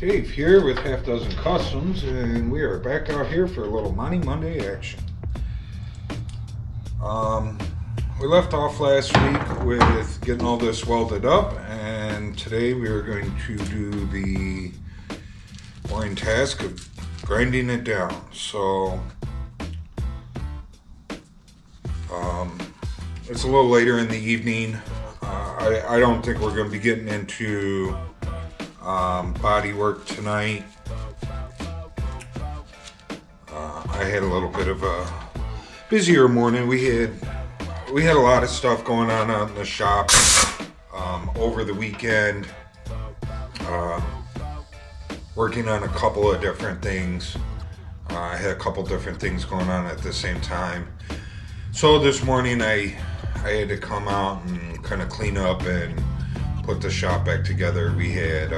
Dave here with Half Dozen Customs, and we are back out here for a little Monte Monday action. We left off last week with getting all this welded up, and today we are going to do the boring task of grinding it down. So it's a little later in the evening. I don't think we're going to be getting into body work tonight. I had a little bit of a busier morning. We had a lot of stuff going on out in the shop over the weekend, working on a couple of different things. I had a couple different things going on at the same time. So this morning I had to come out and kind of clean up and put the shop back together. We had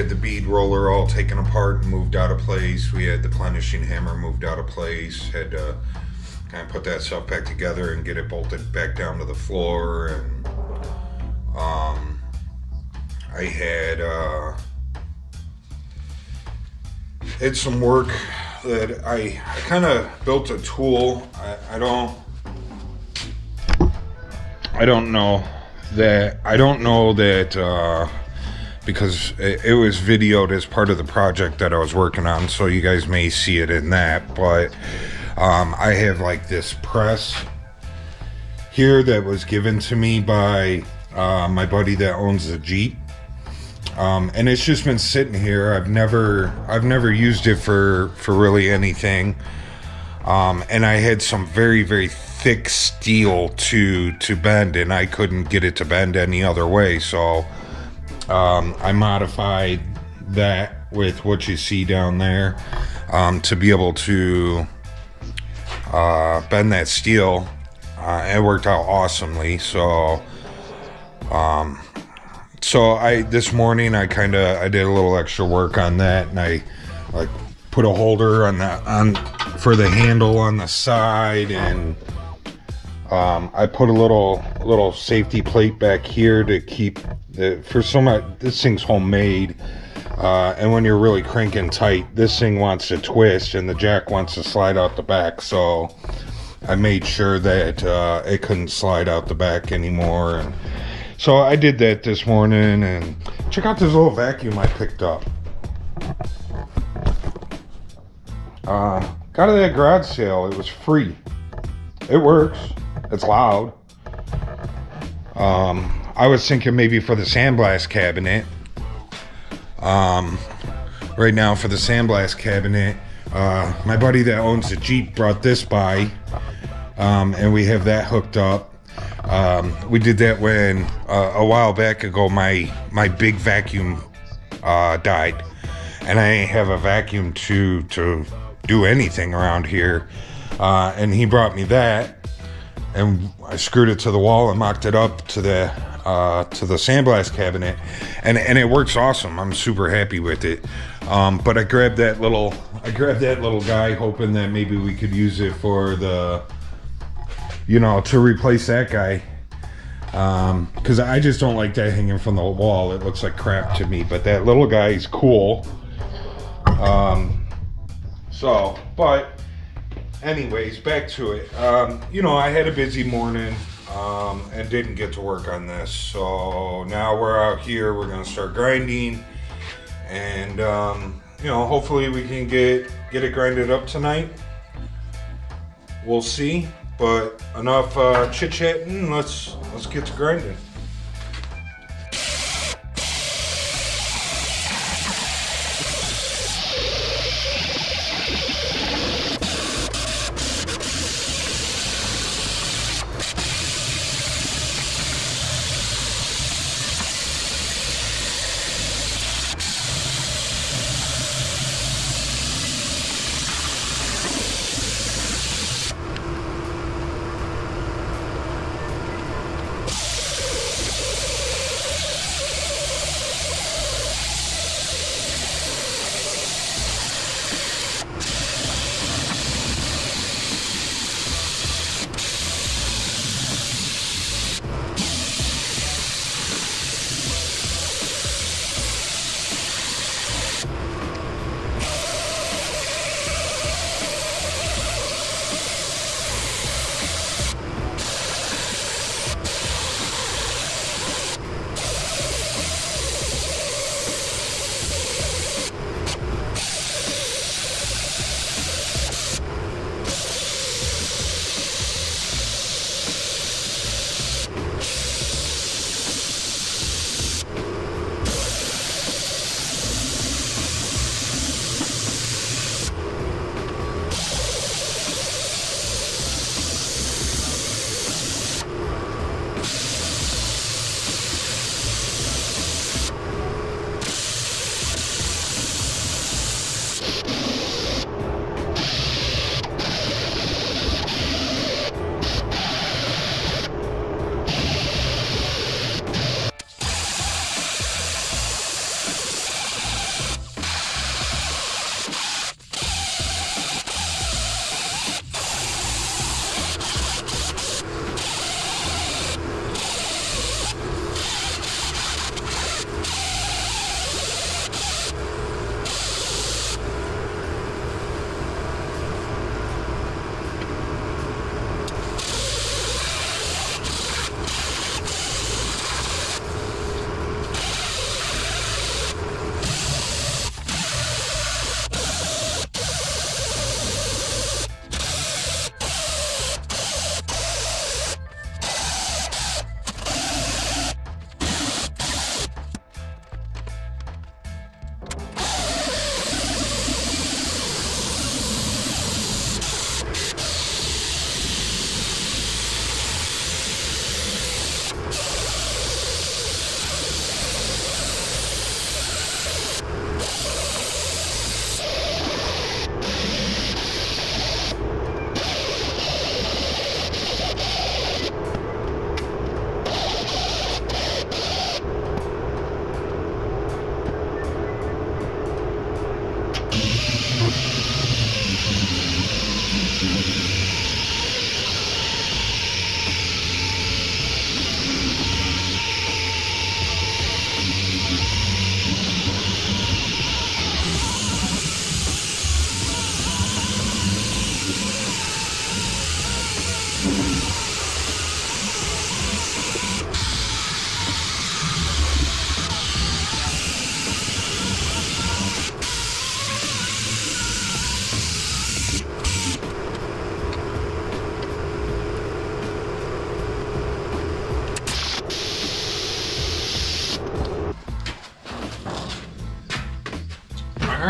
the bead roller all taken apart and moved out of place. We had the plenishing hammer moved out of place. Had to kind of put that stuff back together and get it bolted back down to the floor. And I had some work that I kind of built a tool. I don't know that because it was videoed as part of the project that I was working on, so you guys may see it in that, but I have like this press here that was given to me by my buddy that owns the Jeep, and it's just been sitting here. I've never used it for really anything, and I had some very, very thick steel to bend, and I couldn't get it to bend any other way, so I modified that with what you see down there to be able to bend that steel. It worked out awesomely. So this morning I did a little extra work on that, and I like put a holder for the handle on the side, and I put a little safety plate back here to keep this thing's homemade, and when you're really cranking tight, this thing wants to twist and the jack wants to slide out the back, so I made sure that it couldn't slide out the back anymore. And so I did that this morning. And check out this little vacuum I picked up. Got it at a garage sale. It was free. It works. It's loud. I was thinking maybe for the sandblast cabinet. Right now for the sandblast cabinet, my buddy that owns the Jeep brought this by, and we have that hooked up. We did that when a while back ago my big vacuum died, and I didn't have a vacuum to do anything around here, and he brought me that, and I screwed it to the wall and mocked it up to the sandblast cabinet, and it works awesome. I'm super happy with it. But I grabbed that little guy, hoping that maybe we could use it for to replace that guy. Because I just don't like that hanging from the wall. It looks like crap to me. But that little guy is cool. But anyways, back to it. I had a busy morning. And didn't get to work on this, so now we're out here. We're gonna start grinding, and hopefully we can get it grinded up tonight. We'll see, but enough chit-chatting. Let's get to grinding.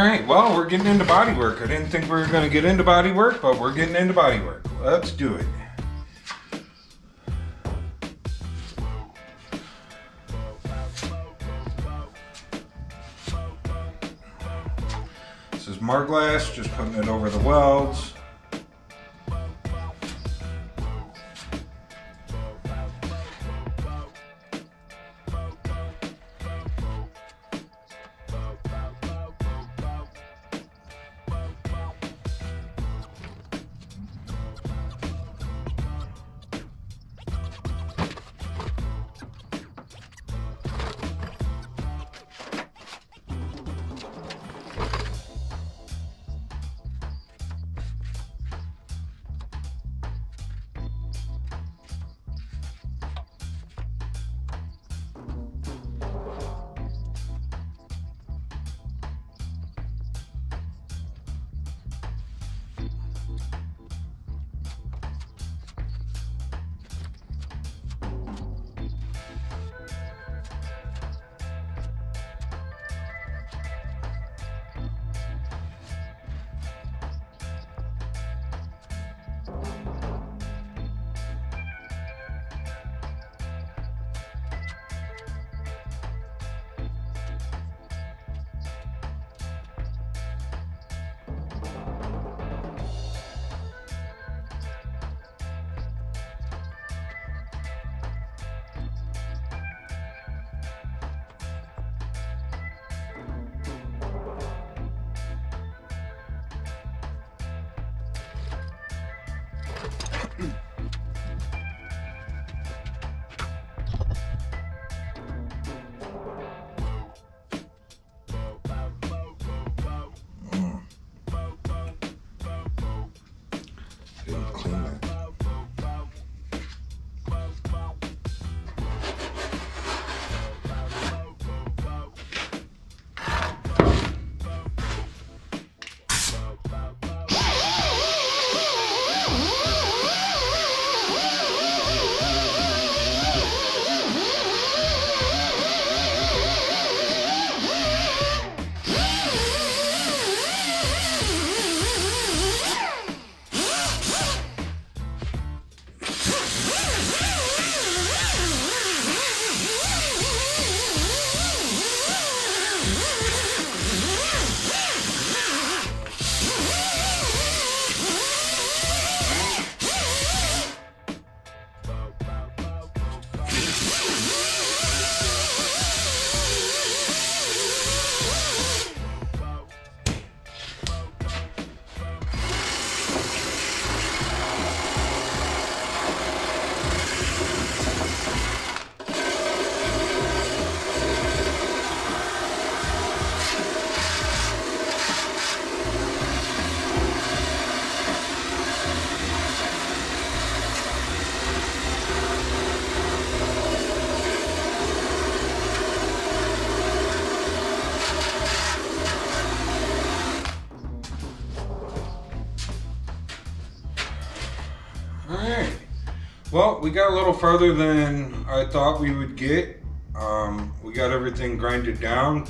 Alright, well, we're getting into body work. I didn't think we were going to get into body work, but we're getting into body work. Let's do it. This is Marglass, just putting it over the welds. Alright, well, we got a little further than I thought we would get. We got everything grinded down,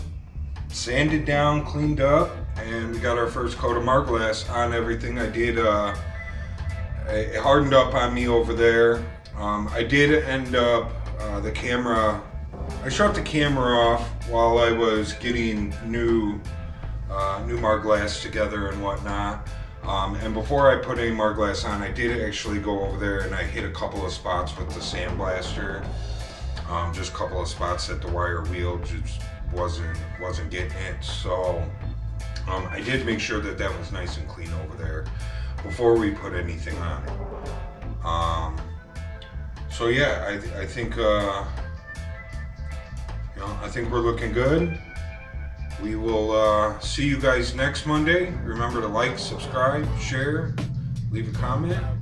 sanded down, cleaned up, and we got our first coat of Marglass on everything. I did, it hardened up on me over there. I did end up, the camera, I shut the camera off while I was getting new Marglass together and whatnot. And before I put any Marglass on, I did actually go over there and I hit a couple of spots with the sandblaster. Just a couple of spots that the wire wheel just wasn't getting it. So I did make sure that that was nice and clean over there before we put anything on it. So yeah, I think I think we're looking good. We will see you guys next Monday. Remember to like, subscribe, share, leave a comment.